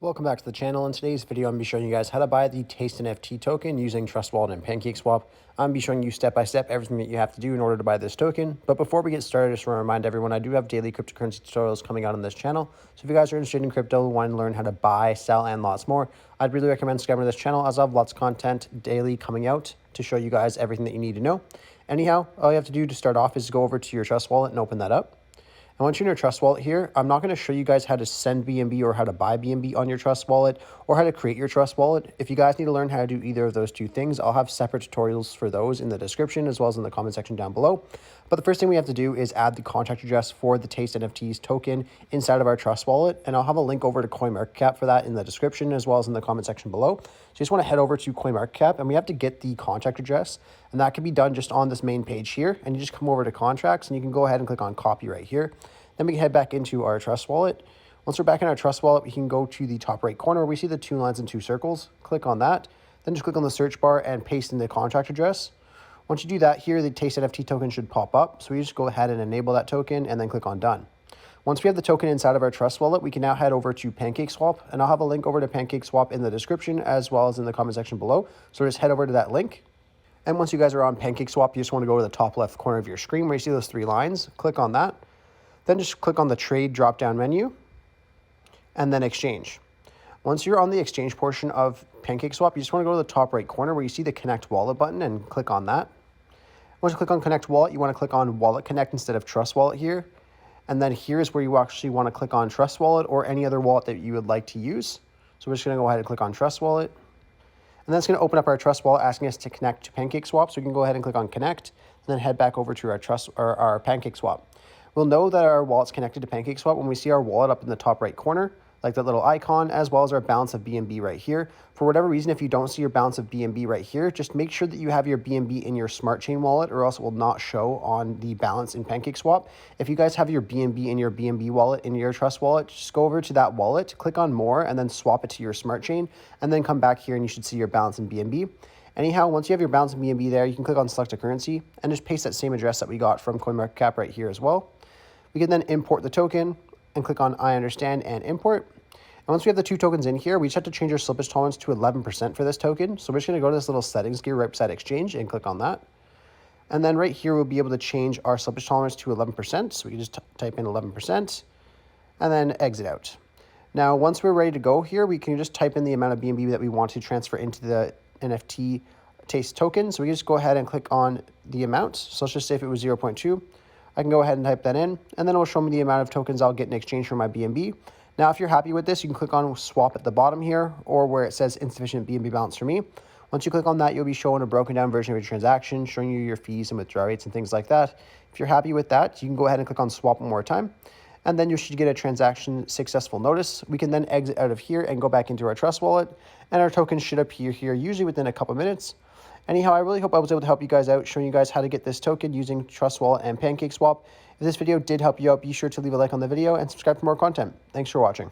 Welcome back to the channel. In today's video, I'm going to be showing you guys how to buy the TasteNFT token using Trust Wallet and PancakeSwap. I'm going to be showing you step by step everything that you have to do in order to buy this token. But before we get started, I just want to remind everyone I do have daily cryptocurrency tutorials coming out on this channel. So if you guys are interested in crypto, want to learn how to buy, sell, and lots more, I'd really recommend subscribing to this channel as I have lots of content daily coming out to show you guys everything that you need to know. Anyhow, all you have to do to start off is go over to your Trust Wallet and open that up. And once you're in your Trust Wallet here, I'm not going to show you guys how to send BNB or how to buy BNB on your Trust Wallet or how to create your Trust Wallet. If you guys need to learn how to do either of those two things, I'll have separate tutorials for those in the description as well as in the comment section down below. But the first thing we have to do is add the contract address for the TasteNFT's token inside of our Trust Wallet. And I'll have a link over to CoinMarketCap for that in the description as well as in the comment section below. So you just want to head over to CoinMarketCap and we have to get the contract address. And that can be done just on this main page here. And you just come over to contracts and you can go ahead and click on copy right here. Then we can head back into our Trust Wallet. Once we're back in our Trust Wallet, we can go to the top right corner where we see the 2 lines and 2 circles. Click on that. Then just click on the search bar and paste in the contract address. Once you do that here, the TasteNFT token should pop up. So we just go ahead and enable that token and then click on done. Once we have the token inside of our Trust Wallet, we can now head over to PancakeSwap. And I'll have a link over to PancakeSwap in the description as well as in the comment section below. So just head over to that link. And once you guys are on PancakeSwap, you just want to go to the top left corner of your screen where you see those 3 lines. Click on that. Then just click on the trade drop-down menu and then exchange. Once you're on the exchange portion of PancakeSwap, you just want to go to the top right corner where you see the connect wallet button and click on that. Once you click on connect wallet, you want to click on wallet connect instead of Trust Wallet here. And then here's where you actually want to click on Trust Wallet or any other wallet that you would like to use. So we're just going to go ahead and click on Trust Wallet. And that's going to open up our Trust Wallet asking us to connect to PancakeSwap. So we can go ahead and click on connect and then head back over to our PancakeSwap. We'll know that our wallet's connected to PancakeSwap when we see our wallet up in the top right corner, like that little icon, as well as our balance of BNB right here. For whatever reason, if you don't see your balance of BNB right here, just make sure that you have your BNB in your Smart Chain wallet or else it will not show on the balance in PancakeSwap. If you guys have your BNB in your BNB wallet in your Trust Wallet, just go over to that wallet, click on more, and then swap it to your Smart Chain, and then come back here and you should see your balance in BNB. Anyhow, once you have your balance in BNB there, you can click on select a currency and just paste that same address that we got from CoinMarketCap right here as well. We can then import the token and click on I understand and import. And once we have the 2 tokens in here, we just have to change our slippage tolerance to 11% for this token. So we're just going to go to this little settings gear right beside exchange and click on that. And then right here, we'll be able to change our slippage tolerance to 11%. So we can just type in 11% and then exit out. Now, once we're ready to go here, we can just type in the amount of BNB that we want to transfer into the NFT taste token. So we can just go ahead and click on the amount. So let's just say if it was 0.2. I can go ahead and type that in, and then it will show me the amount of tokens I'll get in exchange for my BNB. Now, if you're happy with this, you can click on swap at the bottom here, or where it says insufficient BNB balance for me. Once you click on that, you'll be shown a broken down version of your transaction, showing you your fees and withdrawal rates and things like that. If you're happy with that, you can go ahead and click on swap one more time, and then you should get a transaction successful notice. We can then exit out of here and go back into our Trust Wallet, and our tokens should appear here usually within a couple minutes. Anyhow, I really hope I was able to help you guys out, showing you guys how to get this token using Trust Wallet and PancakeSwap. If this video did help you out, be sure to leave a like on the video and subscribe for more content. Thanks for watching.